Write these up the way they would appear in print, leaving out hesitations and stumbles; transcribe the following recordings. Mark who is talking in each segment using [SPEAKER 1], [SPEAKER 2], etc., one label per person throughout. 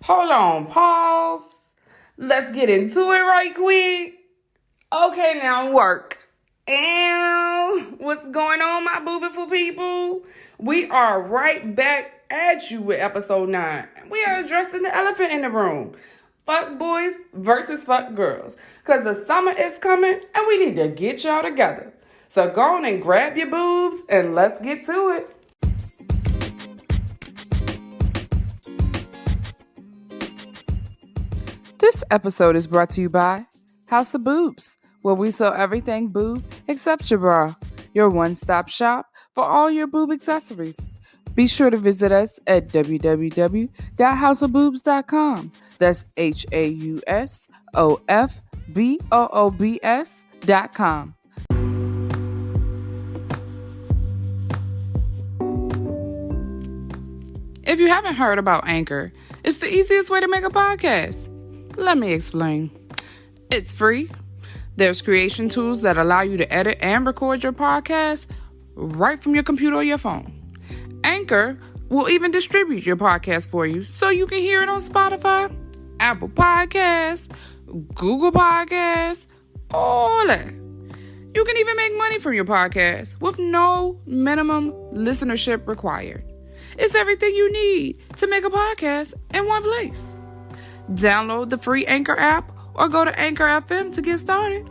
[SPEAKER 1] Hold on, pause. Let's get into it right quick. Okay, now work. And what's going on, my beautiful people? We are right back at you with episode 9. We are addressing the elephant in the room. Fuckboys versus fuckgirls. Because the summer is coming and we need to get y'all together. So go on and grab your boobs and let's get to it. This episode is brought to you by House of Boobs, where we sell everything boob except your bra. Your one-stop shop for all your boob accessories. Be sure to visit us at www.houseofboobs.com. That's HAUSOFBOOBS.com. If you haven't heard about Anchor, it's the easiest way to make a podcast. Let me explain. It's free. There's creation tools that allow you to edit and record your podcast right from your computer or your phone. Anchor will even distribute your podcast for you so you can hear it on Spotify, Apple Podcasts, Google Podcasts, all that. You can even make money from your podcast with no minimum listenership required. It's everything you need to make a podcast in one place. Download the free Anchor app or go to Anchor FM to get started.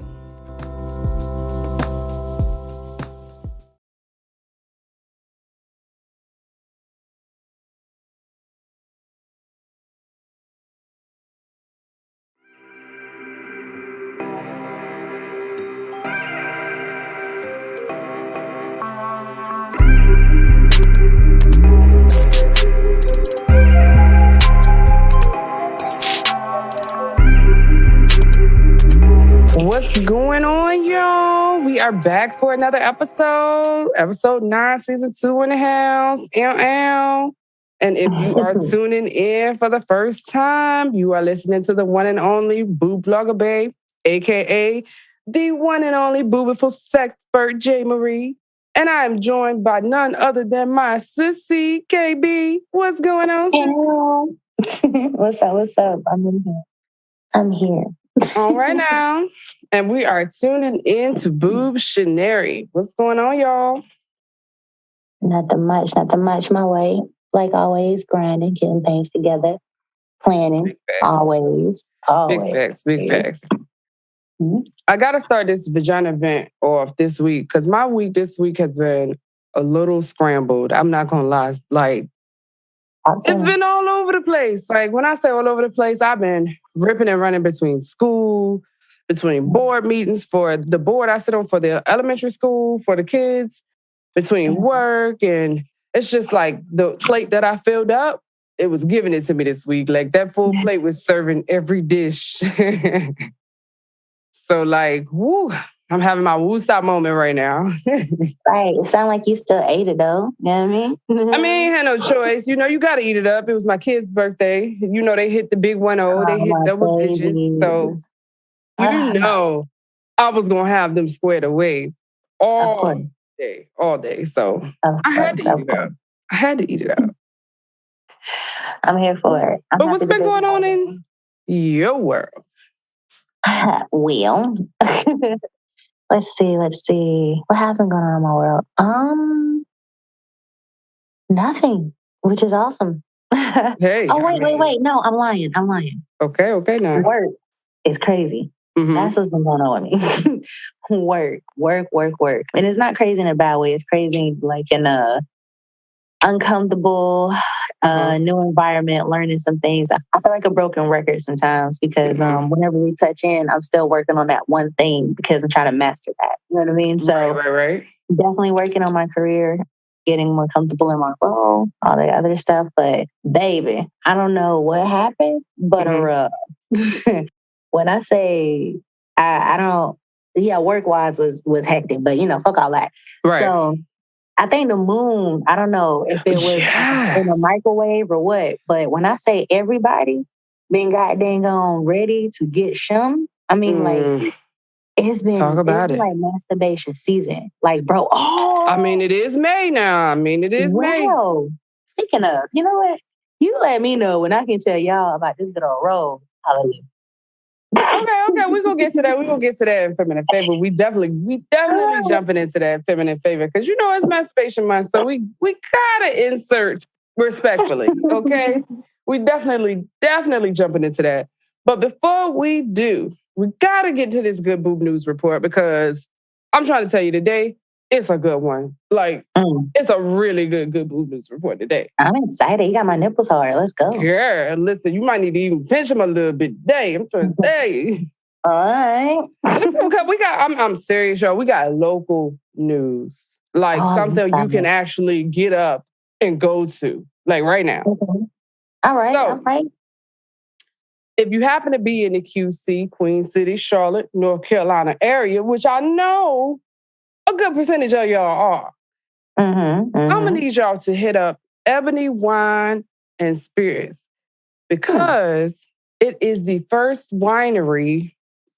[SPEAKER 1] What's going on, y'all? We are back for another episode 9, season 2 in the house. And if you are tuning in for the first time, you are listening to the one and only Boob Blogger Babe, aka the one and only boobiful sexpert J. Marie. And I am joined by none other than my sissy, KB. What's going on,
[SPEAKER 2] sis? What's up? I'm here.
[SPEAKER 1] All right now. And we are tuning in to Boob Shenary. What's going on, y'all?
[SPEAKER 2] Nothing much. My way. Like always, grinding, getting things together, planning. Always.
[SPEAKER 1] Big facts. Mm-hmm. I got to start this vagina vent off this week because my week this week has been a little scrambled. I'm not going to lie. Like, it's been all over the place. Like, when I say all over the place, I've been ripping and running between school, between board meetings for the board I sit on for the elementary school, for the kids, between work. And it's just like the plate that I filled up, it was giving it to me this week. Like, that full plate was serving every dish. So, like, woo, I'm having my woo-stop moment right now.
[SPEAKER 2] Right. It sounds like you still ate it, though. You know what I mean?
[SPEAKER 1] I mean, I had no choice. You know, you got to eat it up. It was my kid's birthday. You know, they hit the big 1-0. They hit double digits. So, you know, I was going to have them squared away all day. So, I had to eat it up.
[SPEAKER 2] I'm here for it.
[SPEAKER 1] But what's been going on in your world?
[SPEAKER 2] Well, let's see. What has been going on in my world? Nothing, which is awesome.
[SPEAKER 1] Hey.
[SPEAKER 2] Wait. No, I'm lying.
[SPEAKER 1] Okay, now.
[SPEAKER 2] Work is crazy. Mm-hmm. That's what's been going on with me. Work. And it's not crazy in a bad way. It's crazy like in a uncomfortable, new environment, learning some things. I feel like a broken record sometimes because whenever we touch in, I'm still working on that one thing because I'm trying to master that. You know what I mean? So
[SPEAKER 1] right.
[SPEAKER 2] Definitely working on my career, getting more comfortable in my role, all the other stuff. But baby, I don't know what happened, but when I say I don't, work-wise was hectic, but fuck all that.
[SPEAKER 1] Right.
[SPEAKER 2] So I think the moon, I don't know if it was in a microwave or what, but when I say everybody been goddamn on ready to get shum, I mean, like, it's been like masturbation season. Like, bro,
[SPEAKER 1] I mean, it is May now. May.
[SPEAKER 2] Speaking of, you know what? You let me know when I can tell y'all about this good old Rose. Hallelujah.
[SPEAKER 1] Okay. We're gonna get to that. We're gonna get to that in feminine favor. We definitely jumping into that feminine favor. Because it's masturbation month, so we gotta insert respectfully. Okay. We definitely jumping into that. But before we do, we gotta get to this good boob news report because I'm trying to tell you today, it's a good one. Like, it's a really good boob news report today.
[SPEAKER 2] I'm excited. You got my nipples hard. Let's go.
[SPEAKER 1] Girl, listen, you might need to even pinch them a little bit today. I'm trying to tell you.
[SPEAKER 2] All right.
[SPEAKER 1] Listen, I'm serious, y'all. We got local news. Like something you can actually get up and go to. Like right now.
[SPEAKER 2] Okay. All right.
[SPEAKER 1] If you happen to be in the QC, Queen City, Charlotte, North Carolina area, which I know a good percentage of y'all are, I'm going to need y'all to hit up Ebony Wine and Spirits because it is the first winery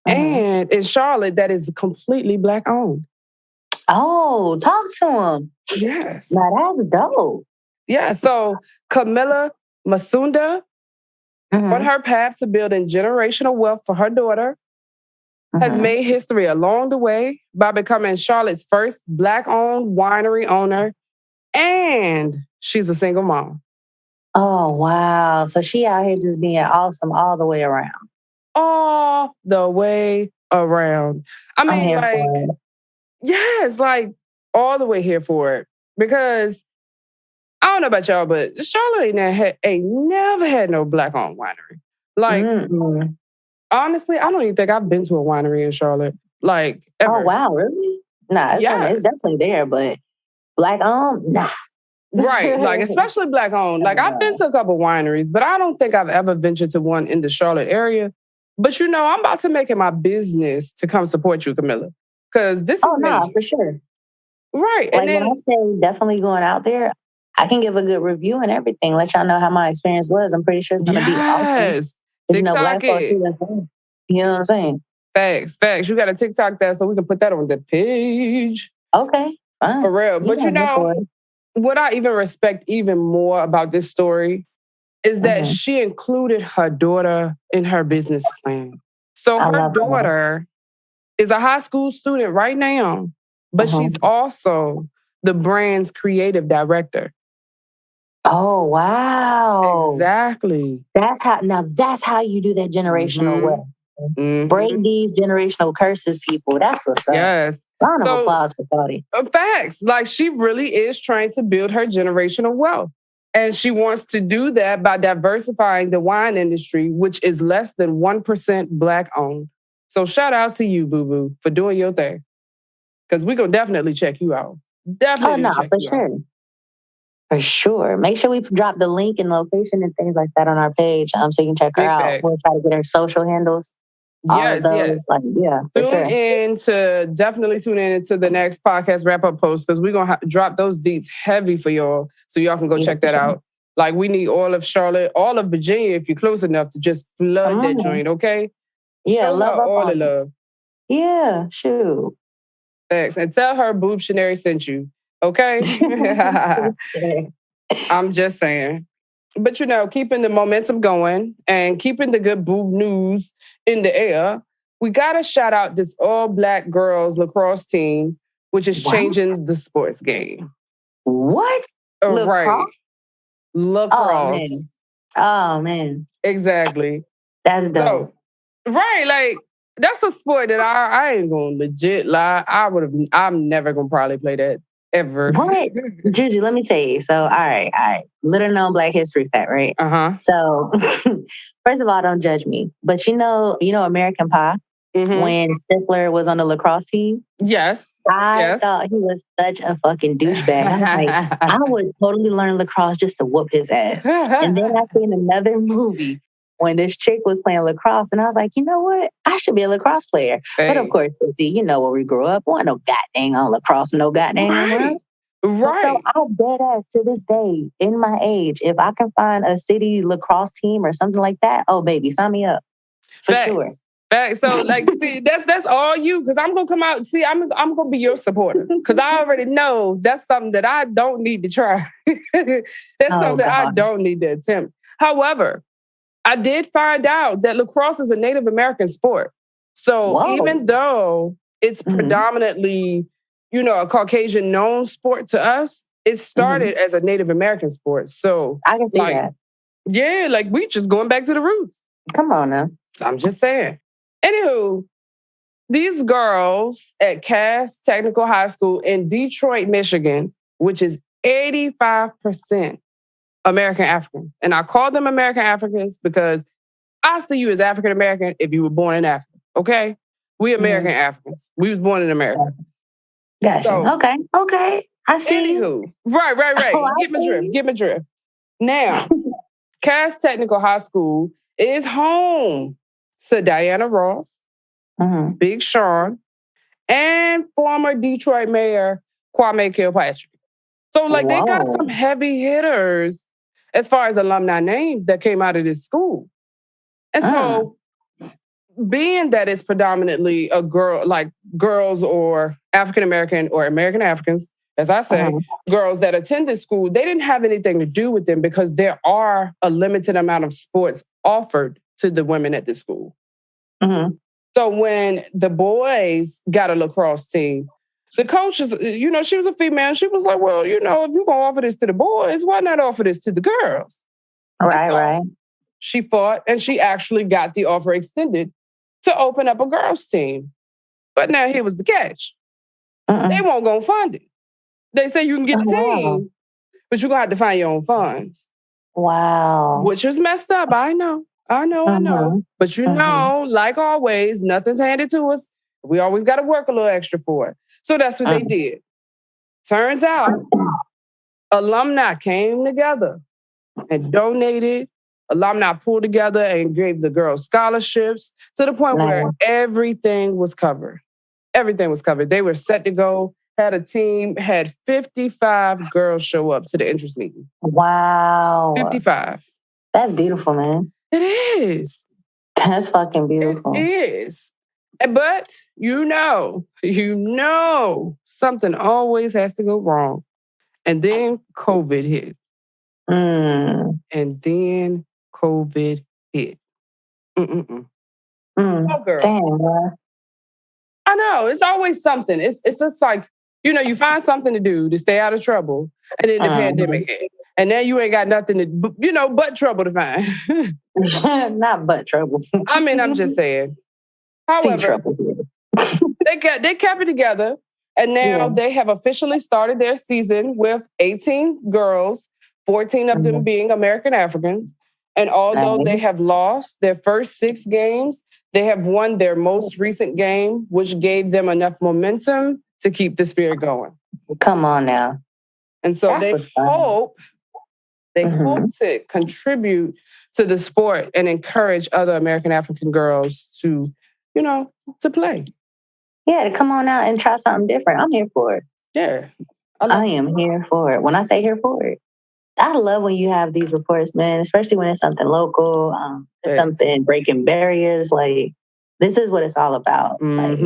[SPEAKER 1] and in Charlotte that is completely Black owned.
[SPEAKER 2] Oh, talk to them.
[SPEAKER 1] Yes.
[SPEAKER 2] Now that's dope.
[SPEAKER 1] Yeah, so Camilla Masunda, on her path to building generational wealth for her daughter, has made history along the way by becoming Charlotte's first Black-owned winery owner, and she's a single mom.
[SPEAKER 2] Oh, wow. So she out here just being awesome all the way around.
[SPEAKER 1] All the way around. I mean, like, yes, like, all the way here for it. Because I don't know about y'all, but Charlotte ain't never had no Black-owned winery. Like, honestly, I don't even think I've been to a winery in Charlotte. Like, ever.
[SPEAKER 2] Oh, wow, really? Nah, it's definitely there, but Black-owned? Nah.
[SPEAKER 1] Right, like, especially Black-owned. Like, I've been to a couple wineries, but I don't think I've ever ventured to one in the Charlotte area. But, I'm about to make it my business to come support you, Camilla. Because this is
[SPEAKER 2] no, for sure.
[SPEAKER 1] Right.
[SPEAKER 2] Like, when I say definitely going out there, I can give a good review and everything. Let y'all know how my experience was. I'm pretty sure it's going to be awesome.
[SPEAKER 1] TikTok it.
[SPEAKER 2] You know what I'm saying?
[SPEAKER 1] Facts. You got to TikTok that so we can put that on the page.
[SPEAKER 2] Okay, fine.
[SPEAKER 1] For real. But what I even respect even more about this story is that she included her daughter in her business plan. So her daughter is a high school student right now, but she's also the brand's creative director.
[SPEAKER 2] Oh, wow.
[SPEAKER 1] Exactly.
[SPEAKER 2] That's how you do that generational wealth. Break these generational curses, people. That's what's up.
[SPEAKER 1] Yes.
[SPEAKER 2] Round of applause for Cody.
[SPEAKER 1] Facts. Like, she really is trying to build her generational wealth. And she wants to do that by diversifying the wine industry, which is less than 1% Black owned. So shout out to you, Boo Boo, for doing your thing. Because we're going to definitely check you out. Definitely check you out.
[SPEAKER 2] For sure. Make sure we drop the link and location and things like that on our page so you can check her out. We'll try to get her social handles.
[SPEAKER 1] Yes.
[SPEAKER 2] Like,
[SPEAKER 1] Definitely tune in to the next podcast wrap-up post because we're going to drop those deets heavy for y'all so y'all can go check that out. Like, we need all of Charlotte, all of Virginia, if you're close enough to just flood that joint, okay?
[SPEAKER 2] Yeah,
[SPEAKER 1] show her all the love.
[SPEAKER 2] Yeah, shoot.
[SPEAKER 1] Thanks. And tell her Boob Shanary sent you. Okay? I'm just saying. But keeping the momentum going and keeping the good boob news in the air, we got to shout out this all-Black girls lacrosse team, which is changing the sports game.
[SPEAKER 2] What?
[SPEAKER 1] Right. Lacrosse.
[SPEAKER 2] Oh, man.
[SPEAKER 1] Exactly.
[SPEAKER 2] That's dope.
[SPEAKER 1] So, right, like, that's a sport that I ain't gonna legit lie. I'm never gonna probably play that ever.
[SPEAKER 2] What? Juju, let me tell you. So, all right. Little known Black history fact, right? So, first of all, don't judge me. But you know American Pie? When Stifler was on the lacrosse team?
[SPEAKER 1] Yes.
[SPEAKER 2] I thought he was such a fucking douchebag. I was like, I would totally learn lacrosse just to whoop his ass. And then I seen another movie when this chick was playing lacrosse, and I was like, you know what? I should be a lacrosse player. Hey. But of course, see, where we grew up, wasn't no goddamn on lacrosse, no goddamn.
[SPEAKER 1] Right.
[SPEAKER 2] So I dead ass to this day, in my age, if I can find a city lacrosse team or something like that, oh baby, sign me up. For sure.
[SPEAKER 1] So, like, see, that's all you, because I'm gonna come out. See, I'm gonna be your supporter, because I already know that's something that I don't need to try. That's something I don't need to attempt. However, I did find out that lacrosse is a Native American sport. So even though it's predominantly, a Caucasian known sport to us, it started as a Native American sport. So
[SPEAKER 2] I can see that.
[SPEAKER 1] Yeah, like we just going back to the roots.
[SPEAKER 2] Come on now.
[SPEAKER 1] I'm just saying. Anywho, these girls at Cass Technical High School in Detroit, Michigan, which is 85% American Africans. And I call them American Africans because I see you as African American if you were born in Africa, okay? We American Africans. We was born in America.
[SPEAKER 2] Gotcha. So, okay. I see.
[SPEAKER 1] Anywho, right.
[SPEAKER 2] Oh,
[SPEAKER 1] Get my drift. Now, Cass Technical High School is home to Diana Ross, Big Sean, and former Detroit Mayor Kwame Kilpatrick. So, they got some heavy hitters as far as alumni names that came out of this school. And so, being that it's predominantly girls or African-American or American Africans, as I say, girls that attend this school, they didn't have anything to do with them because there are a limited amount of sports offered to the women at the school. So when the boys got a lacrosse team, the coaches, she was a female. She was like, well, if you're going to offer this to the boys, why not offer this to the girls?
[SPEAKER 2] Right.
[SPEAKER 1] She fought and she actually got the offer extended to open up a girls team. But now here was the catch. They won't go fund it. They say you can get the team, but you're going to have to find your own funds.
[SPEAKER 2] Wow.
[SPEAKER 1] Which was messed up. I know. But like always, nothing's handed to us. We always got to work a little extra for it. So that's what they did. Turns out, alumni came together and donated. Alumni pulled together and gave the girls scholarships to the point where everything was covered. Everything was covered. They were set to go, had a team, had 55 girls show up to the interest meeting.
[SPEAKER 2] Wow.
[SPEAKER 1] 55.
[SPEAKER 2] That's beautiful, man.
[SPEAKER 1] It is.
[SPEAKER 2] That's fucking beautiful.
[SPEAKER 1] It is. But something always has to go wrong. And then COVID hit. And then COVID hit. Oh, girl.
[SPEAKER 2] Damn, man.
[SPEAKER 1] I know. It's always something. It's just like, you find something to do to stay out of trouble. And then the pandemic hit. And now you ain't got nothing to, but trouble to find.
[SPEAKER 2] Not but trouble.
[SPEAKER 1] I mean, I'm just saying. However, they kept it together. And now they have officially started their season with 18 girls, 14 of them being American Africans. And although they have lost their first 6 games, they have won their most recent game, which gave them enough momentum to keep the spirit going.
[SPEAKER 2] Come on now.
[SPEAKER 1] And so they hope to contribute to the sport and encourage other American African girls to, to play.
[SPEAKER 2] Yeah, to come on out and try something different. I'm here for it.
[SPEAKER 1] Yeah.
[SPEAKER 2] I am here for it. When I say here for it, I love when you have these reports, man, especially when it's something local, something breaking barriers. Like, this is what it's all about. Like,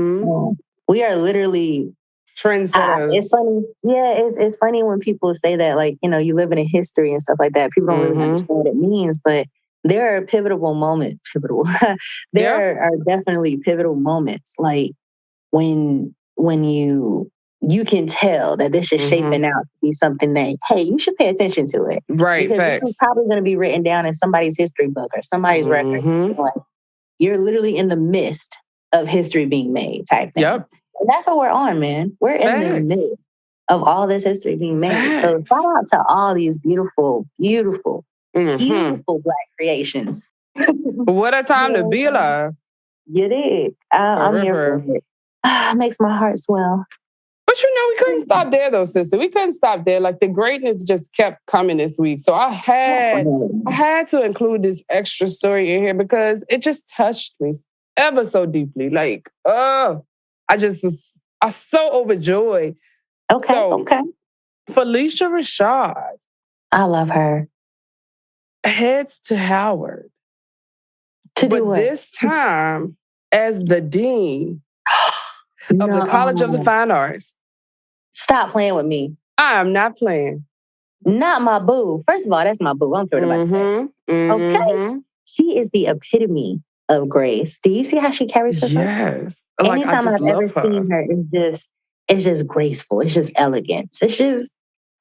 [SPEAKER 2] we are literally
[SPEAKER 1] trendsetters.
[SPEAKER 2] It's funny. Yeah, it's funny when people say that, like, you live in a history and stuff like that. People don't really understand what it means, but there are pivotal moments. There are definitely pivotal moments. Like, when you can tell that this is shaping out to be something that, hey, you should pay attention to it.
[SPEAKER 1] Right,
[SPEAKER 2] because
[SPEAKER 1] facts.
[SPEAKER 2] this is probably going to be written down in somebody's history book or somebody's record. Like, you're literally in the midst of history being made type thing.
[SPEAKER 1] Yep.
[SPEAKER 2] And that's what we're on, man. We're in the midst of all this history being made. So shout out to all these beautiful, beautiful, beautiful Black creations.
[SPEAKER 1] What a time to be alive.
[SPEAKER 2] You did. I'm here for it. It makes my heart swell.
[SPEAKER 1] But we couldn't stop there though, sister. We couldn't stop there. Like, the greatness just kept coming this week. So I had to include this extra story in here because it just touched me ever so deeply. Like, I so overjoyed.
[SPEAKER 2] Okay.
[SPEAKER 1] Felicia Rashad.
[SPEAKER 2] I love her.
[SPEAKER 1] Heads to Howard.
[SPEAKER 2] To do
[SPEAKER 1] but
[SPEAKER 2] what?
[SPEAKER 1] this time as the dean of the College of the Fine Arts.
[SPEAKER 2] Stop playing with me.
[SPEAKER 1] I am not playing.
[SPEAKER 2] Not my boo. First of all, that's my boo. I don't care what about to say. Okay? She is the epitome of grace. Do you see how she carries herself?
[SPEAKER 1] Yes.
[SPEAKER 2] Anytime I've ever seen her, it's just graceful. It's just elegance. It's just,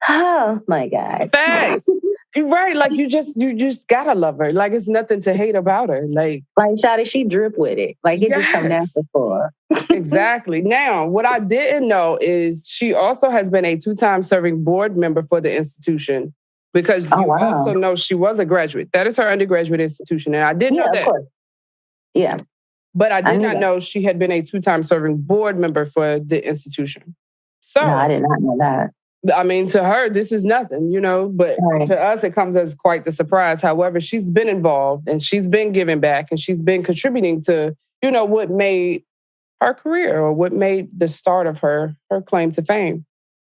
[SPEAKER 2] oh my God.
[SPEAKER 1] Facts. Right. Like you just gotta love her. Like it's nothing to hate about her. Like
[SPEAKER 2] Shawty, she drip with it. Like it just come natural for her.
[SPEAKER 1] Exactly. Now, what I didn't know is she also has been a 2-time serving board member for the institution because you also know she was a graduate. That is her undergraduate institution. And I didn't know that.
[SPEAKER 2] Of course. Yeah.
[SPEAKER 1] But I did not know she had been a 2-time serving board member for the institution. So
[SPEAKER 2] no, I did not know that.
[SPEAKER 1] I mean, to her, this is nothing, but to us, it comes as quite the surprise. However, she's been involved and she's been giving back and she's been contributing to, what made her career or what made the start of her claim to fame.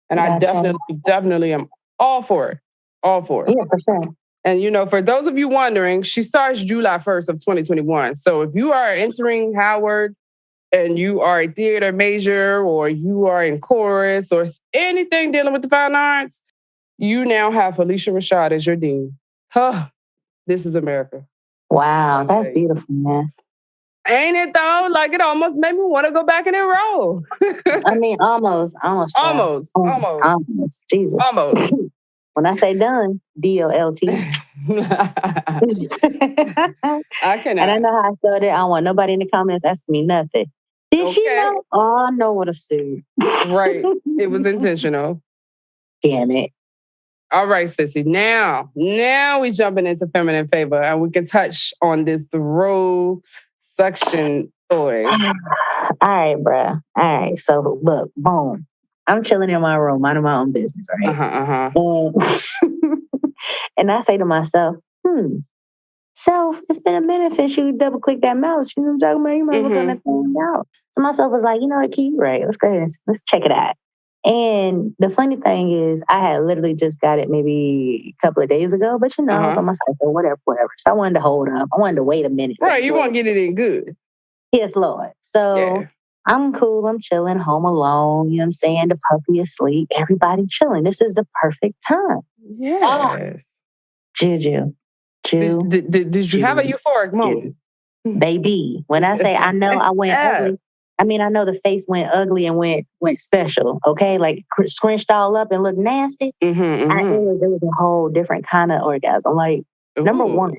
[SPEAKER 1] And I definitely am all for it. All for it.
[SPEAKER 2] Yeah, for sure.
[SPEAKER 1] And, for those of you wondering, she starts July 1st of 2021. So if you are entering Howard and you are a theater major or you are in chorus or anything dealing with the fine arts, you now have Felicia Rashad as your dean. This is America.
[SPEAKER 2] Wow, that's beautiful, man.
[SPEAKER 1] Ain't it though? Like it almost made me want to go back and enroll.
[SPEAKER 2] I mean, almost. Jesus.
[SPEAKER 1] Almost.
[SPEAKER 2] When I say done, DOLT.
[SPEAKER 1] I cannot.
[SPEAKER 2] And I know how I started. I don't want nobody in the comments asking me nothing. Did she know? Oh, I know what a suit.
[SPEAKER 1] Right. It was intentional.
[SPEAKER 2] Damn it.
[SPEAKER 1] All right, sissy. Now we jumping into feminine favor and we can touch on this throw suction toy.
[SPEAKER 2] All right, bruh. All right. So look, boom. I'm chilling in my room, minding my own business, right? And I say to myself, so it's been a minute since you double click that mouse. You know what I'm talking about? You might look on that thing out. So myself was like, what, Key? Right. Let's go ahead and let's check it out. And the funny thing is, I had literally just got it maybe a couple of days ago, but I was on my cycle, whatever. So I wanted to hold up. I wanted to wait a minute.
[SPEAKER 1] Right. You want to get it in good.
[SPEAKER 2] Yes, Lord. So I'm cool. I'm chilling, home alone. You know what I'm saying? The puppy asleep. Everybody chilling. This is the perfect time.
[SPEAKER 1] Yes.
[SPEAKER 2] Juju.
[SPEAKER 1] Did you have a euphoric moment?
[SPEAKER 2] Baby. When I say I know I went ugly, I mean, I know the face went ugly and went special, okay? Like scrunched all up and looked nasty. It was a whole different kind of orgasm. Like, number one.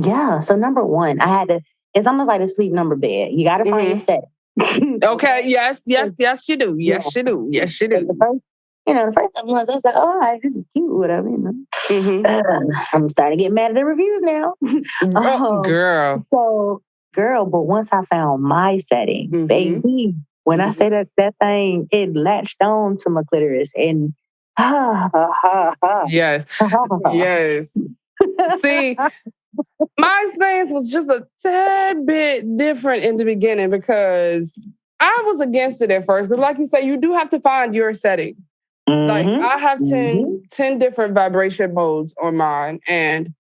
[SPEAKER 2] Yeah, so number one, it's almost like a sleep number bed. You got to find your set.
[SPEAKER 1] Okay, yes, you do. Yes, you do.
[SPEAKER 2] The first couple months, I was like, oh, all right, this is cute, whatever, I'm starting to get mad at the reviews now.
[SPEAKER 1] Girl.
[SPEAKER 2] But once I found my setting, baby, when I say that thing, it latched on to my clitoris and
[SPEAKER 1] yes. See, my experience was just a tad bit different in the beginning because I was against it at first. Because like you say, you do have to find your setting. Like I have 10 different vibration modes on mine. And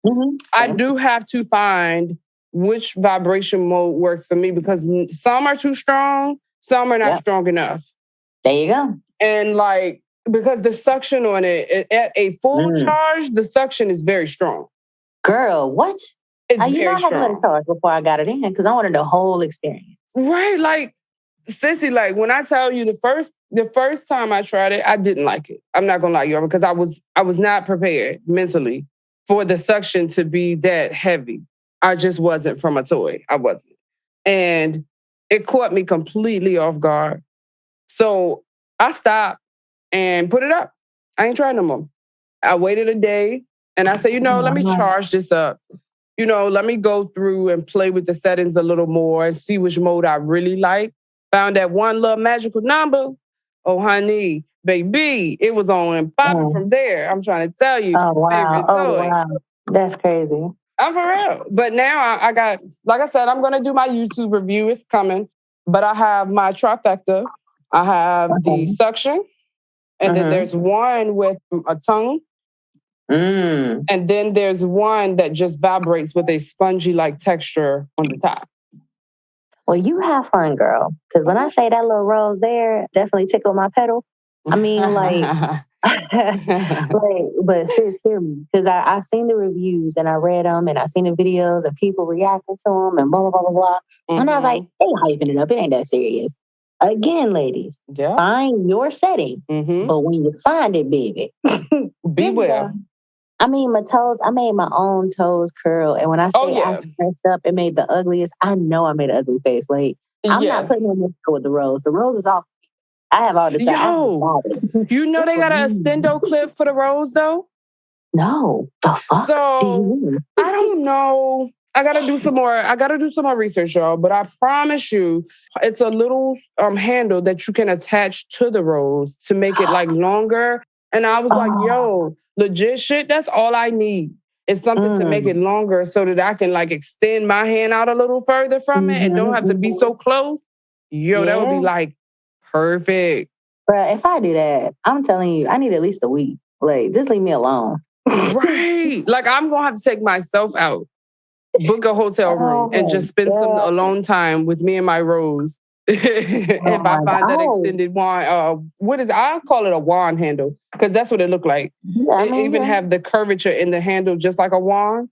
[SPEAKER 1] I do have to find which vibration mode works for me because some are too strong, some are not strong enough.
[SPEAKER 2] There you go.
[SPEAKER 1] And like, because the suction on it, at a full charge, the suction is very strong.
[SPEAKER 2] Girl, what?
[SPEAKER 1] It's very strong.
[SPEAKER 2] I had to let it charge before I got it in because I wanted the whole experience.
[SPEAKER 1] Right. Like, sissy, like when I tell you the first time I tried it, I didn't like it. I'm not gonna lie, y'all, because I was not prepared mentally for the suction to be that heavy. I just wasn't from a toy. I wasn't. And it caught me completely off guard. So I stopped and put it up. I ain't trying no more. I waited a day and I said, let me charge this up. Let me go through and play with the settings a little more and see which mode I really like. Found that one little magical number. Oh, honey, baby, it was on and popping from there. I'm trying to tell you.
[SPEAKER 2] Oh, wow. Wow. That's crazy.
[SPEAKER 1] I'm for real. But now I got, like I said, I'm going to do my YouTube review. It's coming. But I have my trifecta. I have the suction. And then there's one with a tongue. And then there's one that just vibrates with a spongy-like texture on the top.
[SPEAKER 2] Well, you have fun, girl. Because when I say that little rose there definitely tickled my pedal, I mean, like, but sis, hear me. Because I seen the reviews and I read them and I seen the videos of people reacting to them and blah, blah, blah, blah, blah. And I was like, they hyping it up. It ain't that serious. Again, ladies, find your setting. But when you find it, baby,
[SPEAKER 1] beware.
[SPEAKER 2] I mean, my toes, I made my own toes curl. And when I say I scratched up and made the ugliest, I know I made an ugly face. Like, I'm not putting on this with the rose. The rose is off. I have all this stuff.
[SPEAKER 1] Yo, you know they got an extendo clip for the rose, though?
[SPEAKER 2] No. The fuck?
[SPEAKER 1] So, I don't know. I gotta do some more research, y'all. But I promise you, it's a little handle that you can attach to the rose to make it like longer. And I was like, yo, legit shit, that's all I need. It's something to make it longer so that I can like extend my hand out a little further from it and don't have to be so close. Yo, that would be like perfect.
[SPEAKER 2] Bruh, if I do that, I'm telling you, I need at least a week. Like, just leave me alone.
[SPEAKER 1] Right. Like, I'm going to have to take myself out, book a hotel room, and just spend some alone time with me and my rose. If I find that extended wand, I'll call it a wand handle, because that's what it looked like. It even have the curvature in the handle, just like a wand.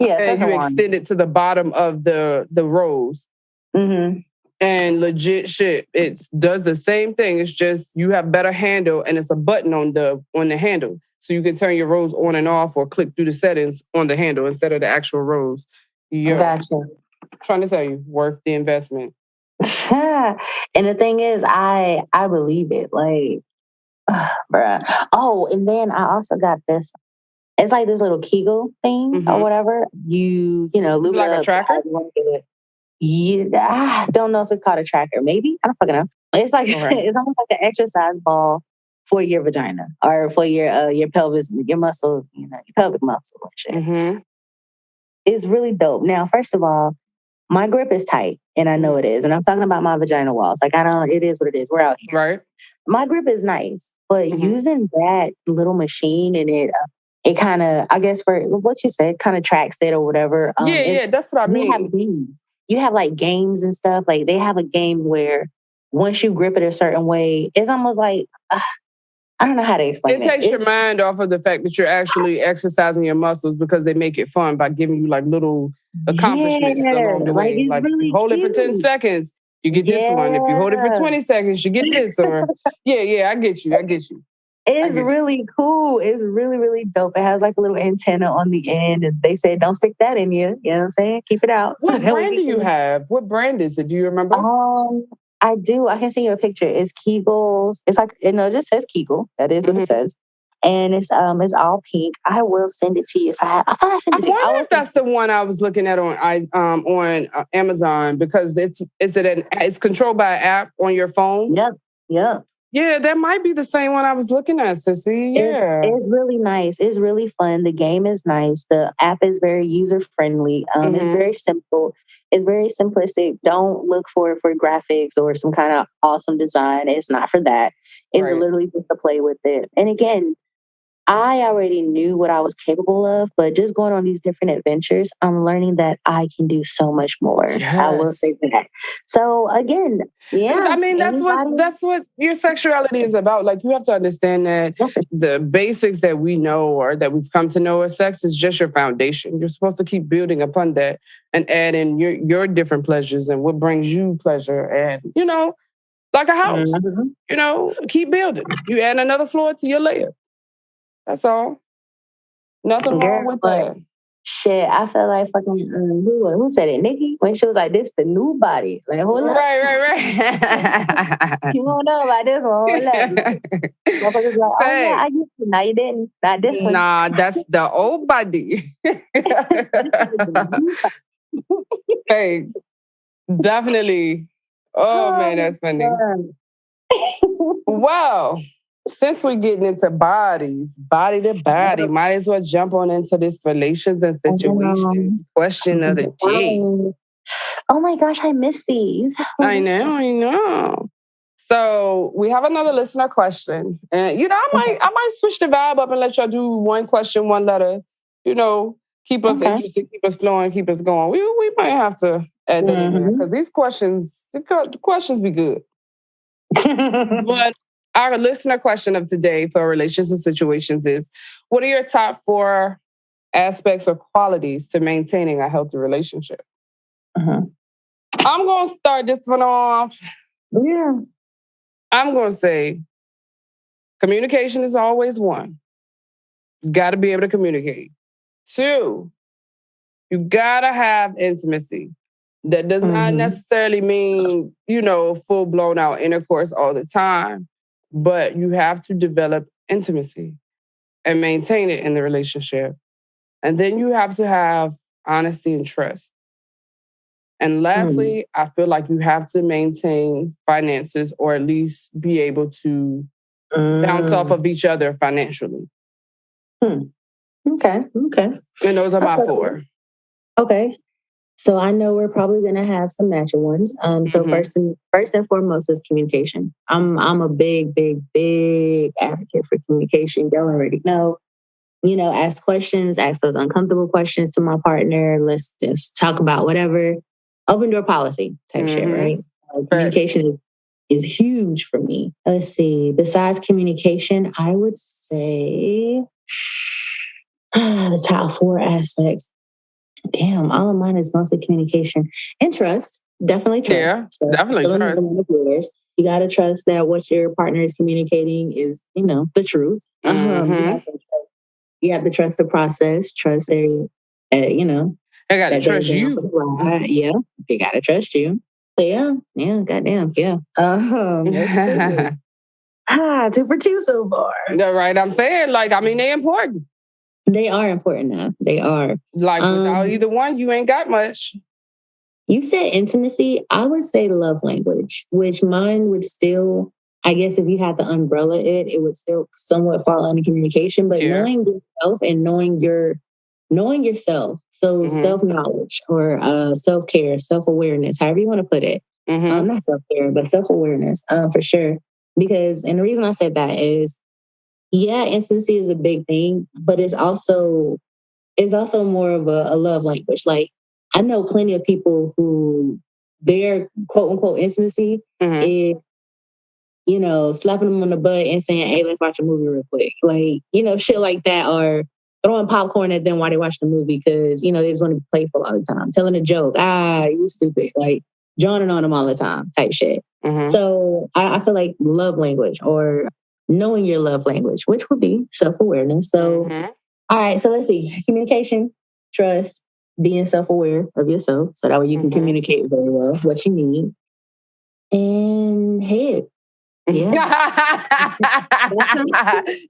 [SPEAKER 2] Yes,
[SPEAKER 1] and you extend it to the bottom of the rose. And legit shit, it does the same thing. It's just you have better handle, and it's a button on the handle, so you can turn your rose on and off or click through the settings on the handle instead of the actual rose.
[SPEAKER 2] Gotcha.
[SPEAKER 1] Trying to tell you, worth the investment.
[SPEAKER 2] And the thing is, I believe it. Like, bruh. Oh, and then I also got this. It's like this little Kegel thing or whatever. You know, lube
[SPEAKER 1] like a tracker.
[SPEAKER 2] Yeah, I don't know if it's called a tracker. Maybe, I don't fucking know. It's like it's almost like an exercise ball for your vagina or for your pelvis, your muscles, you know, your pelvic muscles and shit. It's really dope. Now, first of all, my grip is tight, and I know it is. And I'm talking about my vagina walls. Like, it is what it is. We're out here.
[SPEAKER 1] Right.
[SPEAKER 2] My grip is nice, but using that little machine and it kind of, I guess for what you said, kind of tracks it or whatever.
[SPEAKER 1] That's what I mean.
[SPEAKER 2] You have like games and stuff. Like, they have a game where once you grip it a certain way, it's almost like, I don't know how to explain it.
[SPEAKER 1] It takes your mind off of the fact that you're actually exercising your muscles, because they make it fun by giving you like little accomplishments along the way. Like, really hold it for 10 seconds, you get this one. If you hold it for 20 seconds, you get this. Or I get you.
[SPEAKER 2] It's really cool. It's really, really dope. It has like a little antenna on the end, and they said, don't stick that in you. You know what I'm saying? Keep it out.
[SPEAKER 1] What brand do you have? What brand is it? Do you remember?
[SPEAKER 2] I do. I can send you a picture. It's Kegels. It's like, it just says Kegel. That is what it says. And it's all pink. I will send it to you. I thought I sent it to you. I
[SPEAKER 1] wonder if that's the one I was looking at on Amazon, because it's controlled by an app on your phone.
[SPEAKER 2] Yep.
[SPEAKER 1] Yeah, that might be the same one I was looking at, Sissy. Yeah.
[SPEAKER 2] It's really nice. It's really fun. The game is nice. The app is very user-friendly. It's very simple. It's very simplistic. Don't look for graphics or some kind of awesome design. It's not for that. It's literally just to play with it. And again, I already knew what I was capable of, but just going on these different adventures, I'm learning that I can do so much more.
[SPEAKER 1] Yes.
[SPEAKER 2] I will say that. So again,
[SPEAKER 1] I mean, that's what your sexuality is about. Like, you have to understand that the basics that we know or that we've come to know as sex is just your foundation. You're supposed to keep building upon that and add in your different pleasures and what brings you pleasure. And, like a house, keep building. You add another floor to your layer. That's all. Nothing wrong with that.
[SPEAKER 2] Shit, I felt like fucking, who said it? Nikki? When she was like, this the new body. Like, hold up.
[SPEAKER 1] Right.
[SPEAKER 2] You don't know about this one. Hold up. Motherfuckers like, oh yeah, I used to. No, you didn't. Not this one.
[SPEAKER 1] Nah, that's the old body. Hey, definitely. Oh man, that's funny. Wow. Since we're getting into body to body, might as well jump on into this relations and situations question of the day.
[SPEAKER 2] Oh my gosh, I miss these.
[SPEAKER 1] I know. So we have another listener question, and I might switch the vibe up and let y'all do one question, one letter. keep us interested, keep us flowing, keep us going. We might have to add that in there because these questions, the questions be good. But our listener question of today for relationships and situations is, what are your top 4 aspects or qualities to maintaining a healthy relationship? I'm going to start this one off.
[SPEAKER 2] Yeah.
[SPEAKER 1] I'm going to say communication is always 1. You got to be able to communicate. 2, you got to have intimacy. That does not necessarily mean, full blown out intercourse all the time, but you have to develop intimacy and maintain it in the relationship. And then you have to have honesty and trust. And lastly, I feel like you have to maintain finances or at least be able to bounce off of each other financially.
[SPEAKER 2] Okay.
[SPEAKER 1] And those are my 4.
[SPEAKER 2] Okay. So I know we're probably going to have some matching ones. So first and foremost is communication. I'm a big advocate for communication. Y'all already know. Ask questions, ask those uncomfortable questions to my partner. Let's just talk about whatever. Open door policy type shit, right? Communication is huge for me. Let's see. Besides communication, I would say the top 4 aspects. Damn, all of mine is mostly communication and trust. Definitely trust.
[SPEAKER 1] Yeah, definitely trust.
[SPEAKER 2] You got to trust that what your partner is communicating is, the truth. You have to trust the process. Trust their,
[SPEAKER 1] I got to trust you.
[SPEAKER 2] Yeah, they got to trust you. So goddamn, yeah. 2 for 2 so far.
[SPEAKER 1] Right, I'm saying, they're important.
[SPEAKER 2] They are important now. They are.
[SPEAKER 1] Without either one, you ain't got much.
[SPEAKER 2] You said intimacy. I would say love language, which mine would still, I guess if you had to umbrella it would still somewhat fall under communication. But knowing yourself and knowing yourself. So self-knowledge or self-care, self-awareness, however you want to put it. Not self-care, but self-awareness for sure. And the reason I said that is, intimacy is a big thing, but it's also more of a love language. Like, I know plenty of people who their quote unquote intimacy is, slapping them on the butt and saying, "Hey, let's watch a movie real quick." Like, shit like that, or throwing popcorn at them while they watch the movie because, they just want to be playful all the time, telling a joke, you stupid, like joning on them all the time type shit. So I feel like love language or knowing your love language, which would be self-awareness. So, all right, so let's see. Communication, trust, being self-aware of yourself so that way you can communicate very well what you need. And head. Yeah.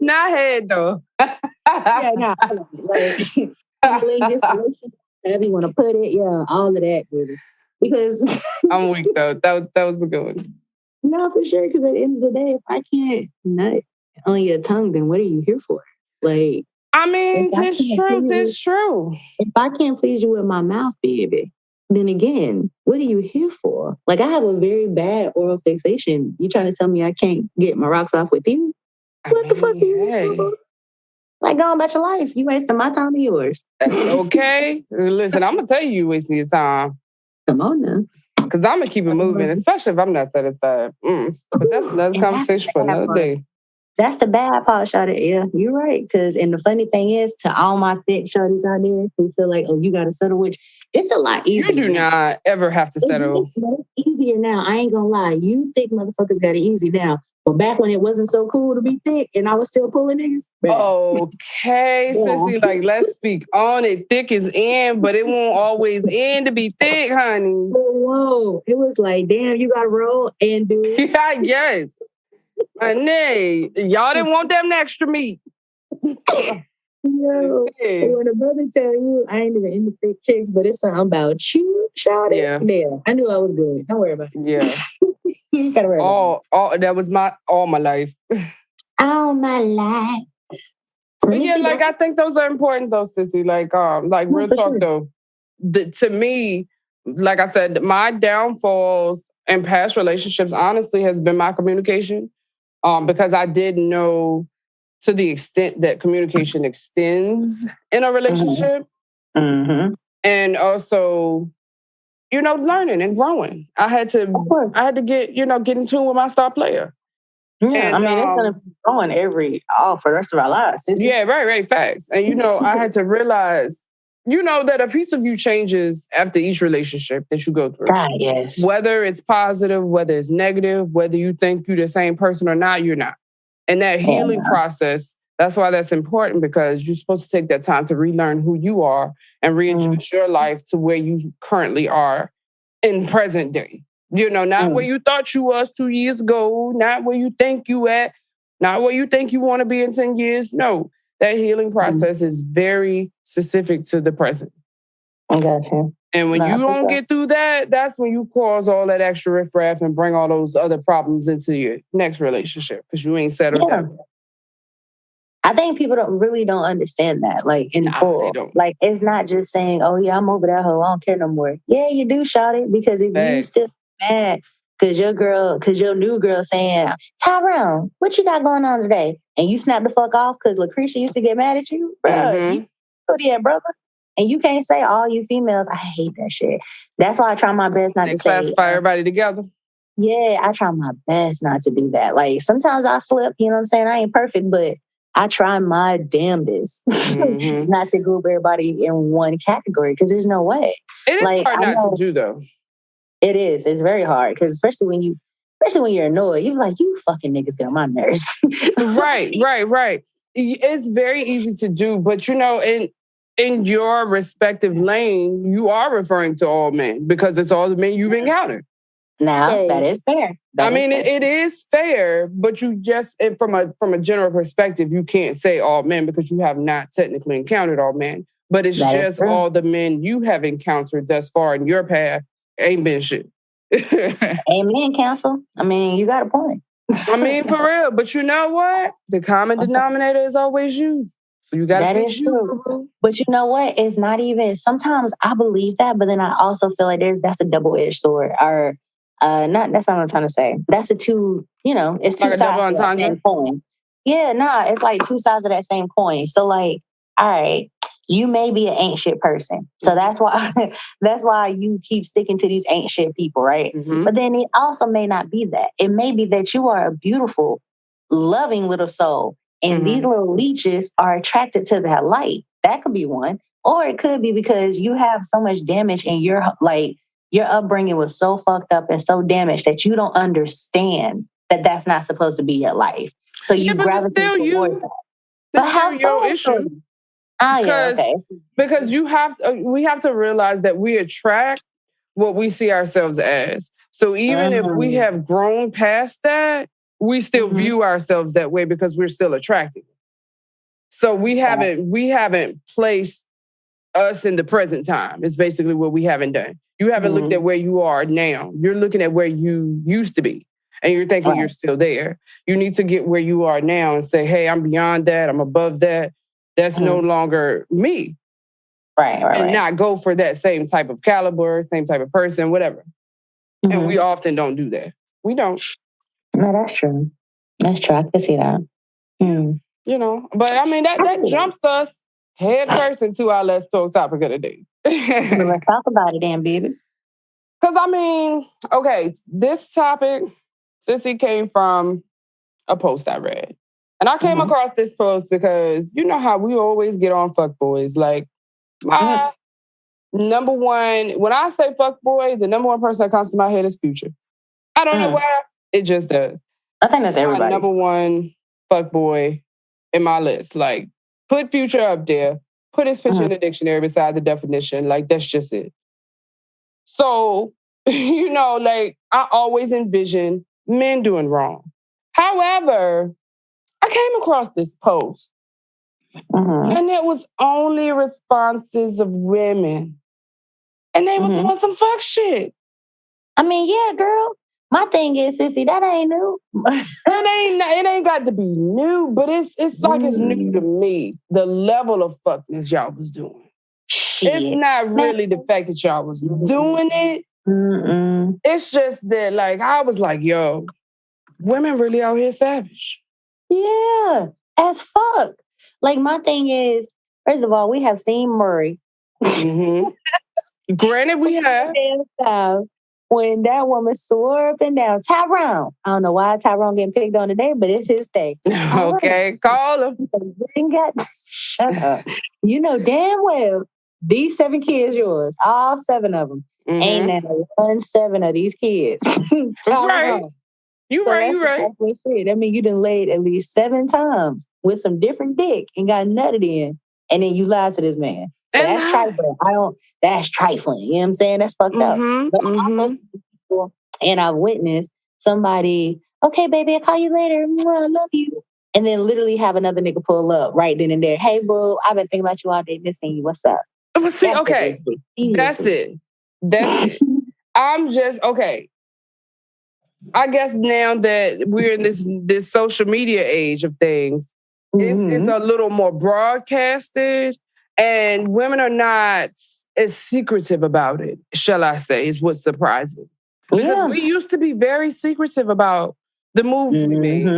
[SPEAKER 1] Not head, though.
[SPEAKER 2] However you want to put it, all of that, baby. Because
[SPEAKER 1] I'm weak, though. That was a good one.
[SPEAKER 2] No, for sure. Because at the end of the day, if I can't nut on your tongue, then what are you here for? Like,
[SPEAKER 1] it's true.
[SPEAKER 2] If I can't please you with my mouth, baby, then again, what are you here for? Like, I have a very bad oral fixation. You trying to tell me I can't get my rocks off with you? The fuck are you here for? Like, go on about your life. You wasting my time and yours.
[SPEAKER 1] Okay. Listen, I'm going to tell you wasting your time.
[SPEAKER 2] Come on now.
[SPEAKER 1] Because I'm going to keep it moving, especially if I'm not satisfied. But that's another conversation for another day.
[SPEAKER 2] That's the bad part, shawty. Yeah, you're right. And the funny thing is, to all my thick shawties out there who feel like, you got to settle, which it's a lot easier.
[SPEAKER 1] You do not ever have to settle.
[SPEAKER 2] It's easier now. I ain't going to lie. You thick motherfuckers got it easy now. But back when it wasn't so cool to be thick and I was still pulling niggas.
[SPEAKER 1] Okay, sissy, like, let's speak on it. Thick is in, but it won't always end to be thick, honey.
[SPEAKER 2] Whoa. It was like, damn, you got to roll and do it.
[SPEAKER 1] Yes. Honey, y'all didn't want them extra meat.
[SPEAKER 2] No. When a brother tell you, I ain't even into thick chicks, but it's something about you, shout it. Yeah. I knew I was good. Don't worry about it.
[SPEAKER 1] Yeah.
[SPEAKER 2] You gotta worry about
[SPEAKER 1] it. That was all my life.
[SPEAKER 2] All my life.
[SPEAKER 1] But yeah, I think those are important though, sissy. Real talk though. To me, like I said, my downfalls in past relationships honestly has been my communication. Because I did know to the extent that communication extends in a relationship,
[SPEAKER 2] Mm-hmm.
[SPEAKER 1] And also, learning and growing. I had to get in tune with my star player.
[SPEAKER 2] Yeah,
[SPEAKER 1] And,
[SPEAKER 2] it's gonna be growing for the rest of our lives.
[SPEAKER 1] Yeah, very, very fast. And I had to realize, that a piece of you changes after each relationship that you go through.
[SPEAKER 2] God, yes.
[SPEAKER 1] Whether it's positive, whether it's negative, whether you think you're the same person or not, you're not. And that healing process, that's why that's important, because you're supposed to take that time to relearn who you are and readjust your life to where you currently are in present day. Not where you thought you was 2 years ago, not where you think you at, not where you think you want to be in 10 years. No, that healing process is very specific to the present.
[SPEAKER 2] I got you.
[SPEAKER 1] And when you don't get through that, that's when you cause all that extra riffraff and bring all those other problems into your next relationship because you ain't settled down.
[SPEAKER 2] I think people don't understand that, like, in full.
[SPEAKER 1] They don't.
[SPEAKER 2] Like, it's not just saying, oh, yeah, I'm over that hoe, I don't care no more. Yeah, you do, shout it, because if you still mad because your new girl saying, Tyrone, what you got going on today? And you snap the fuck off because Lucretia used to get mad at you, bro. You go there, brother. And you can't say all you females, I hate that shit. That's why I try my best not to
[SPEAKER 1] classify everybody together.
[SPEAKER 2] Yeah, I try my best not to do that. Like, sometimes I flip, you know what I'm saying? I ain't perfect, but I try my damnedest not to group everybody in one category because there's no way.
[SPEAKER 1] It is hard not to do, though.
[SPEAKER 2] It is. It's very hard because especially when you're annoyed, you're like, you fucking niggas get on my nerves.
[SPEAKER 1] Right. It's very easy to do, but in your respective lane, you are referring to all men because it's all the men you've encountered.
[SPEAKER 2] Now, that is fair.
[SPEAKER 1] It is fair, but you just, from a general perspective, you can't say all men because you have not technically encountered all men. But it's just all the men you have encountered thus far in your path ain't been shit.
[SPEAKER 2] Amen, counsel. You got a point.
[SPEAKER 1] For real. But you know what? The common denominator is always you. So you got to fix you.
[SPEAKER 2] But you know what? It's not even, sometimes I believe that, but then I also feel like that's a double-edged sword. Or that's not what I'm trying to say. That's it's two like sides of that same coin. Yeah, it's like two sides of that same coin. So like, all right, you may be an ain't shit person. So that's why you keep sticking to these ain't shit people, right? But then it also may not be that. It may be that you are a beautiful, loving little soul. And these little leeches are attracted to that light. That could be one. Or it could be because you have so much damage in your upbringing was so fucked up and so damaged that you don't understand that that's not supposed to be your life. So you gravitate towards that. But how so?
[SPEAKER 1] Issue.
[SPEAKER 2] Okay.
[SPEAKER 1] Because we have to realize that we attract what we see ourselves as. So even if we have grown past that, we still view ourselves that way because we're still attracted. So we haven't placed us in the present time. It's basically what we haven't done. You haven't looked at where you are now. You're looking at where you used to be. And you're thinking you're still there. You need to get where you are now and say, hey, I'm beyond that. I'm above that. That's no longer me.
[SPEAKER 2] Right.
[SPEAKER 1] And not go for that same type of caliber, same type of person, whatever. And we often don't do that. We don't.
[SPEAKER 2] No, that's true. That's true. I can see that.
[SPEAKER 1] But that jumps us head first into our Let's Talk topic of the day.
[SPEAKER 2] Let's talk about it then, baby.
[SPEAKER 1] Because, okay, this topic, Sissy, came from a post I read. And I came across this post because you know how we always get on Fuckboys. Like, my number one, when I say fuckboy, the number one person that comes to my head is Future. I don't know why. It just does.
[SPEAKER 2] I think that's everybody.
[SPEAKER 1] Number one fuckboy in my list. Like, put Future up there. Put his picture in the dictionary beside the definition. Like, that's just it. So, I always envision men doing wrong. However, I came across this post. And it was only responses of women. And they was doing some fuck shit.
[SPEAKER 2] Yeah, girl. My thing is, Sissy, that ain't new.
[SPEAKER 1] It ain't got to be new, but it's like it's new to me. The level of fuckness y'all was doing. Shit. It's not really the fact that y'all was doing it. It's just that, like, I was like, yo, women really out here savage.
[SPEAKER 2] Yeah, as fuck. Like, my thing is, first of all, we have seen Murray,
[SPEAKER 1] Mm-hmm. Granted, we have.
[SPEAKER 2] When that woman swore up and down, Tyrone. I don't know why Tyrone getting picked on today, but it's his day.
[SPEAKER 1] Okay, call him.
[SPEAKER 2] Shut up. You know damn well these 7 kids yours, all 7 of them. Mm-hmm. Ain't that 1/7 of these kids.
[SPEAKER 1] Right. You right.
[SPEAKER 2] Exactly it. I mean, you done laid at least 7 times with some different dick and got nutted in, and then you lied to this man. So and that's trifling. That's trifling. You know what I'm saying? That's fucked up. But and I've witnessed somebody, okay, baby, I'll call you later. I love you. And then literally have another nigga pull up right then and there. Hey, boo, I've been thinking about you all day, missing you. What's up?
[SPEAKER 1] Well, see, okay. That's it. I'm just, okay. I guess now that we're in this social media age of things, it's a little more broadcasted, and women are not as secretive about it, shall I say, is what's surprising. Because we used to be very secretive about the moves we made.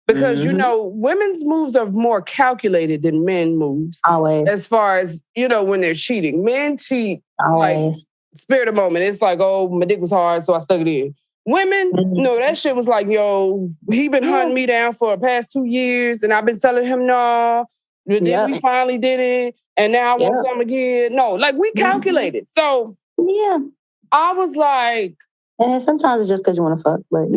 [SPEAKER 1] Because, you know, women's moves are more calculated than men moves.
[SPEAKER 2] Always.
[SPEAKER 1] As far as, you know, when they're cheating. Men cheat like spirit of the moment. It's like, oh, my dick was hard, so I stuck it in. Women, no, that shit was like, yo, he been hunting me down for the past 2 years, and I've been telling him no. Then we finally did it, and now I want something again. No, like we calculated. So I was like,
[SPEAKER 2] and sometimes it's just because you want to fuck, but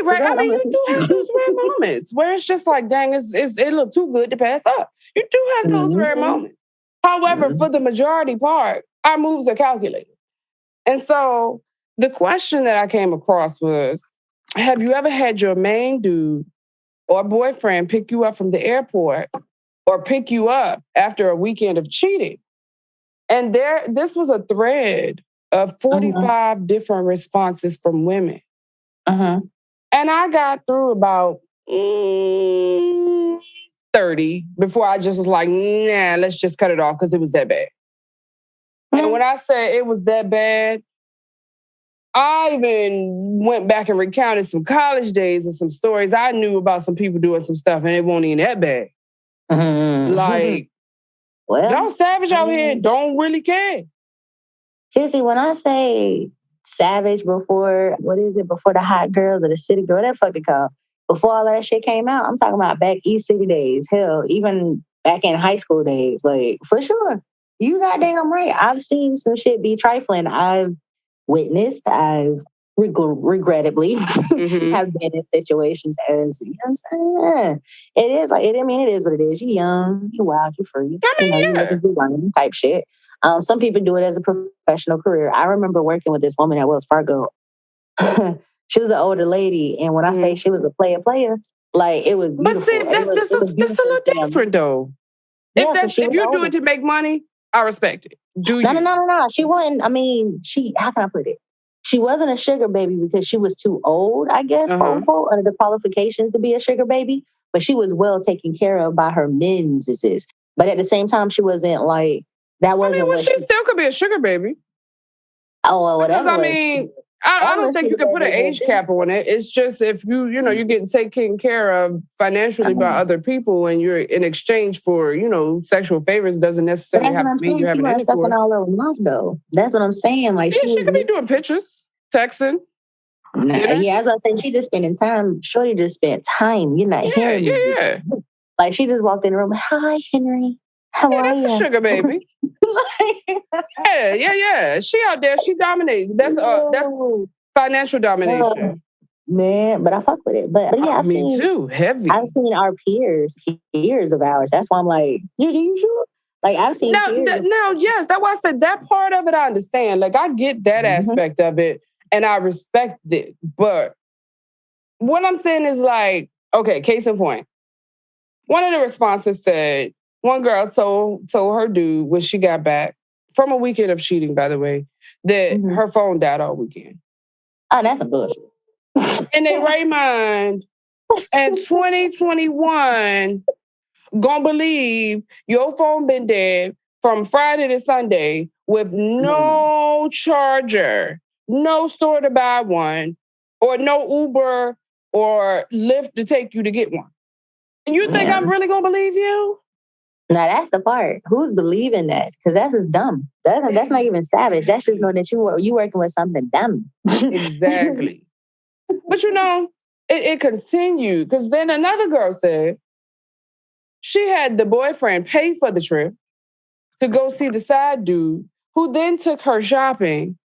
[SPEAKER 1] right. I mean, you do have those rare moments where it's just like, dang, it look too good to pass up. You do have those rare moments. However, for the majority part, our moves are calculated, and so. The question that I came across was, have you ever had your main dude or boyfriend pick you up from the airport or pick you up after a weekend of cheating? And this was a thread of 45 different responses from women. And I got through about 30 before I just was like, nah, let's just cut it off because it was that bad. And when I say it was that bad, I even went back and recounted some college days and some stories I knew about some people doing some stuff, and it wasn't even that bad. Like, y'all savage out here don't really care.
[SPEAKER 2] Sissy, when I say savage before the hot girls or the city girl, that fucking call. Before all that shit came out, I'm talking about back East City days. Hell, even back in high school days. Like, for sure. You goddamn right. I've seen some shit be trifling. I've witnessed, I've regrettably have been in situations as, you know what I'm saying? It is like, it is what it is. You young, you wild, you free. You looking to learn type shit. Some people do it as a professional career. I remember working with this woman at Wells Fargo. She was an older lady, and when I say she was a player, like it was beautiful.
[SPEAKER 1] But see, that's a little different though. If you do it to make money, I respect it.
[SPEAKER 2] No. She wasn't. I mean, how can I put it? She wasn't a sugar baby because she was too old, I guess, quote unquote, under the qualifications to be a sugar baby. But she was well taken care of by her men's. But at the same time, she wasn't like that. Wasn't.
[SPEAKER 1] I mean, she still could be a sugar baby.
[SPEAKER 2] Oh, well, whatever.
[SPEAKER 1] Because I mean, I don't think you can put an age cap on it. It's just if you're getting taken care of financially by other people and you're in exchange for, sexual favors doesn't necessarily have to mean you're having intercourse.
[SPEAKER 2] All over mouth, though. That's what I'm saying. Like
[SPEAKER 1] she could be doing pictures, texting.
[SPEAKER 2] As I said, she just spending time. Shorty just spent time. You're not hearing me.
[SPEAKER 1] Yeah.
[SPEAKER 2] Like she just walked in the room. Hi, Henry. How are you?
[SPEAKER 1] That's a sugar baby. Yeah. She out there. She dominates. That's financial domination.
[SPEAKER 2] Man, but I fuck with it. But yeah,
[SPEAKER 1] me too. Heavy.
[SPEAKER 2] I've seen our peers of ours. That's why I'm like, you sure? Like I've seen
[SPEAKER 1] yes. That's why I said that part of it I understand. Like I get that aspect of it and I respect it. But what I'm saying is like, okay, case in point. One of the responses said, one girl told her dude when she got back from a weekend of cheating, by the way, that her phone died all weekend.
[SPEAKER 2] Oh, that's a bullshit.
[SPEAKER 1] In their right mind, in 2021, gonna believe your phone been dead from Friday to Sunday with no charger, no store to buy one, or no Uber or Lyft to take you to get one. You think I'm really gonna believe you?
[SPEAKER 2] Now that's the part. Who's believing that? Because that's just dumb. That's not even savage. That's just knowing that you working with something dumb.
[SPEAKER 1] Exactly. But it continued because then another girl said she had the boyfriend pay for the trip to go see the side dude, who then took her shopping,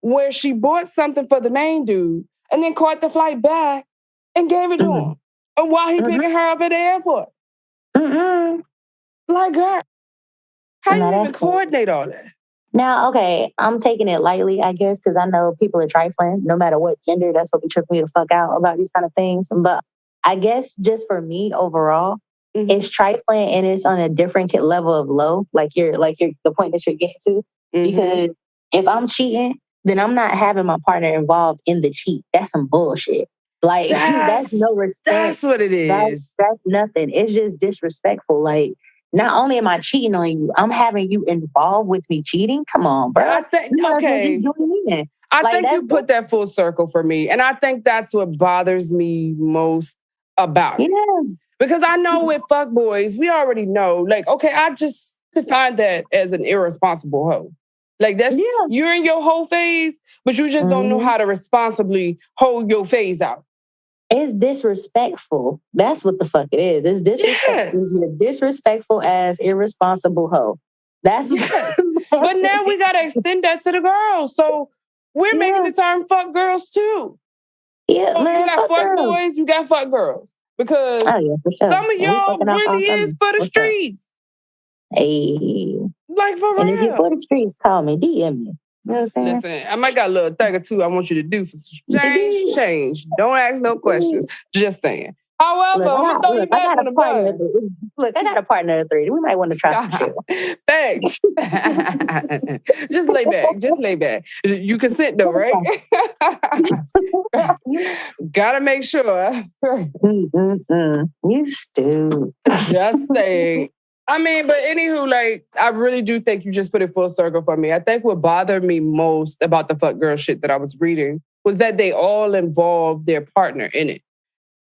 [SPEAKER 1] where she bought something for the main dude and then caught the flight back and gave it to him. And while he picking her up at the airport. Like, girl, how you even coordinate all that?
[SPEAKER 2] Now, okay, I'm taking it lightly, I guess, because I know people are trifling. No matter what gender, that's what be tripping me the fuck out about these kind of things. But I guess just for me overall, it's trifling and it's on a different level of low, like you're the point that you're getting to. Because if I'm cheating, then I'm not having my partner involved in the cheat. That's some bullshit. Like that's no respect.
[SPEAKER 1] That's what it is.
[SPEAKER 2] That's nothing. It's just disrespectful. Like, not only am I cheating on you, I'm having you involved with me cheating. Come on, bro.
[SPEAKER 1] I think you put that full circle for me. And I think that's what bothers me most about it. Because I know with fuckboys, we already know, like, okay, I just define that as an irresponsible hoe. Like, that's you're in your whole phase, but you just don't know how to responsibly hold your phase out.
[SPEAKER 2] It's disrespectful. That's what the fuck it is. It's disrespectful.
[SPEAKER 1] Yes.
[SPEAKER 2] You're disrespectful as irresponsible hoe. That's
[SPEAKER 1] but now we gotta extend that to the girls. So we're making the term fuck girls too.
[SPEAKER 2] Yeah,
[SPEAKER 1] so
[SPEAKER 2] man,
[SPEAKER 1] you got fuck boys, you got fuck girls. Because some of y'all really is for the streets.
[SPEAKER 2] Hey.
[SPEAKER 1] Like, for real.
[SPEAKER 2] And if you're for the streets, call me, DM me. You know what I'm saying?
[SPEAKER 1] Listen, I might got a little thing or two I want you to do for change. Don't ask no questions. Just saying. However, I'm going to throw you back on the bus.
[SPEAKER 2] Look, I got a partner of 3. We might want to try some shit.
[SPEAKER 1] Thanks. Just lay back. You consent though, right? Gotta make sure.
[SPEAKER 2] You stupid.
[SPEAKER 1] Just saying. I mean, but anywho, like, I really do think you just put it full circle for me. I think what bothered me most about the fuck girl shit that I was reading was that they all involved their partner in it.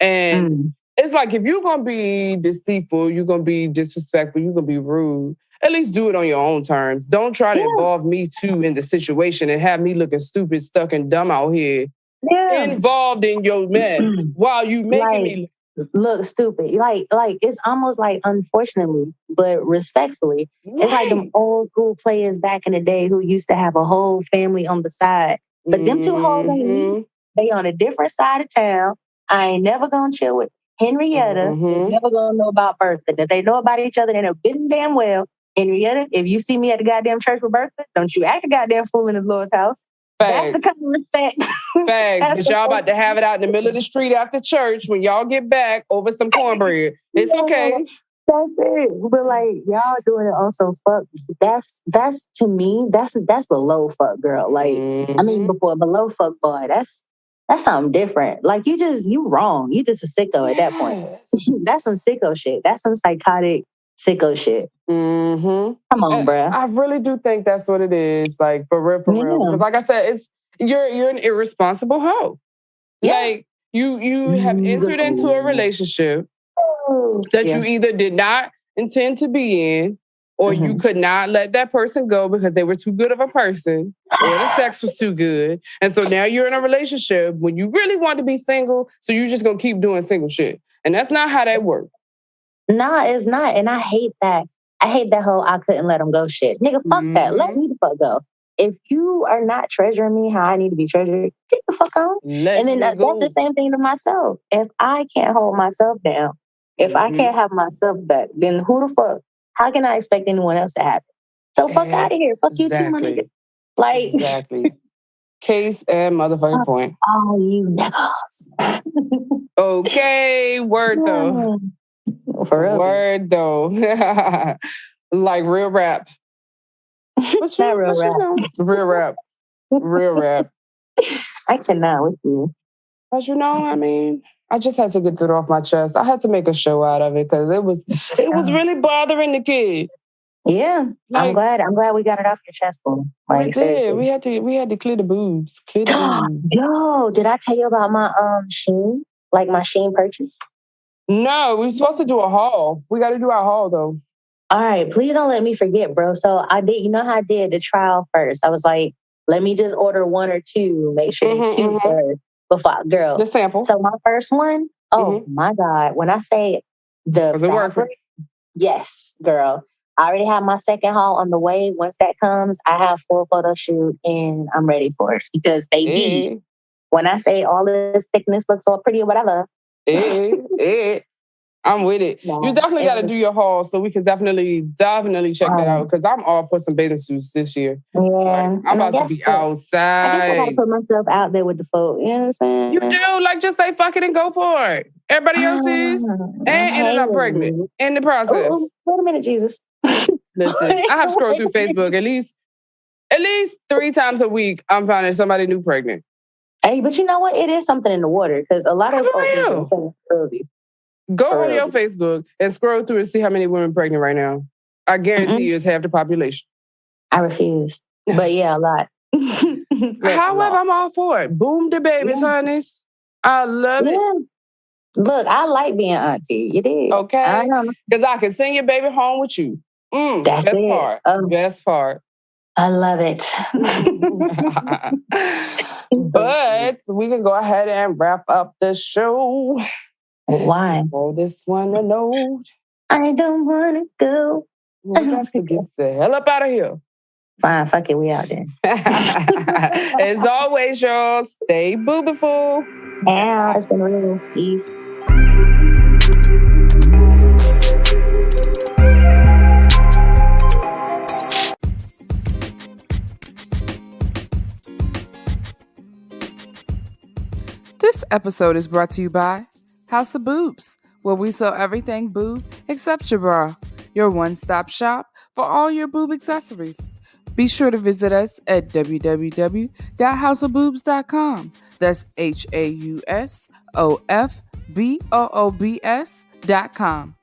[SPEAKER 1] And it's like, if you're going to be deceitful, you're going to be disrespectful, you're going to be rude, at least do it on your own terms. Don't try to involve me too in the situation and have me looking stupid, stuck and dumb out here, involved in your mess while you making me
[SPEAKER 2] look stupid. Like it's almost like, unfortunately, but respectfully, it's like them old school players back in the day who used to have a whole family on the side. But them two hoes ain't me. They on a different side of town. I ain't never gonna chill with Henrietta. Never gonna know about Bertha. If they know about each other, they know good and damn well. Henrietta, if you see me at the goddamn church with Bertha, don't you act a goddamn fool in the Lord's house.
[SPEAKER 1] Facts.
[SPEAKER 2] That's the kind of respect.
[SPEAKER 1] Facts. But y'all about to have it out in the middle of the street after church when y'all get back over some cornbread. It's okay.
[SPEAKER 2] That's it. But like, y'all doing it on some fuck. That's to me, that's below fuck girl. Like, I mean, before below fuck boy. That's something different. Like, you wrong. You just a sicko at that point. That's some sicko shit. That's some psychotic sicko shit. Come on, bruh.
[SPEAKER 1] I really do think that's what it is. Like, for real. Because like I said, you're an irresponsible hoe. Yeah. Like, you have entered into a relationship that you either did not intend to be in, or you could not let that person go because they were too good of a person, or the sex was too good. And so now you're in a relationship when you really want to be single, so you're just going to keep doing single shit. And that's not how that works.
[SPEAKER 2] Nah, it's not. And I hate that. I hate that whole I couldn't let him go shit. Nigga, fuck that. Let me the fuck go. If you are not treasuring me how I need to be treasured, get the fuck on. And then that's the same thing to myself. If I can't hold myself down, if I can't have myself back, then who the fuck? How can I expect anyone else to have it? So fuck out of here. Fuck you too, my nigga. Like,
[SPEAKER 1] exactly. Case and motherfucking point.
[SPEAKER 2] Oh, you niggas.
[SPEAKER 1] Okay, word though.
[SPEAKER 2] For real.
[SPEAKER 1] Word though. Like real rap.
[SPEAKER 2] Not real rap.
[SPEAKER 1] Real rap. Real rap.
[SPEAKER 2] I cannot with you.
[SPEAKER 1] But I mean, I just had to get it off my chest. I had to make a show out of it because it was really bothering the kid.
[SPEAKER 2] Yeah, like, I'm glad we got it off your chest, bro. Like,
[SPEAKER 1] we did. We had to clear the boobs.
[SPEAKER 2] Yo, did I tell you about my Shein? Like my Shein purchase?
[SPEAKER 1] No, we were supposed to do a haul. We got to do our haul though.
[SPEAKER 2] All right, please don't let me forget, bro. So I did, you know how I did the trial first? I was like, let me just order one or two, make sure they're cute first before girl.
[SPEAKER 1] The sample.
[SPEAKER 2] So my first one, oh my God. When I say the fabric, yes, girl. I already have my second haul on the way. Once that comes, I have full photo shoot and I'm ready for it. Because baby, when I say all this thickness looks all pretty or whatever.
[SPEAKER 1] I'm with it. No, you definitely got to do your haul so we can definitely check that out because I'm all for some bathing suits this year.
[SPEAKER 2] Yeah.
[SPEAKER 1] Like, I'm about to be outside.
[SPEAKER 2] I guess I got to put myself out there with the folk. You know what I'm saying?
[SPEAKER 1] You do. Like, just say fuck it and go for it. Everybody else is. And ended up pregnant in the process.
[SPEAKER 2] Wait a minute, Jesus.
[SPEAKER 1] Listen, I have scrolled through Facebook at least 3 times a week. I'm finding somebody new pregnant.
[SPEAKER 2] Hey, but you know what? It is something in the water because a lot of
[SPEAKER 1] go on your Facebook and scroll through and see how many women pregnant right now. I guarantee you it's half the population.
[SPEAKER 2] I refuse. But yeah, a lot.
[SPEAKER 1] However, I'm all for it. Boom the babies, honeys. I love it.
[SPEAKER 2] Look, I like being auntie. You did.
[SPEAKER 1] Okay. Because I can send your baby home with you.
[SPEAKER 2] That's
[SPEAKER 1] best
[SPEAKER 2] it.
[SPEAKER 1] Part. Best part.
[SPEAKER 2] I love it.
[SPEAKER 1] But we can go ahead and wrap up the show.
[SPEAKER 2] Why?
[SPEAKER 1] Oh, this one a note.
[SPEAKER 2] I don't want to go.
[SPEAKER 1] We got to get the hell up out of here.
[SPEAKER 2] Fine, fuck it, we out there.
[SPEAKER 1] As always, y'all, stay boobiful.
[SPEAKER 2] Yeah, it's been real. Peace.
[SPEAKER 1] This episode is brought to you by House of Boobs, where we sell everything boob except your bra. Your one-stop shop for all your boob accessories. Be sure to visit us at www.houseofboobs.com. That's HAUSOFBOOBS.com.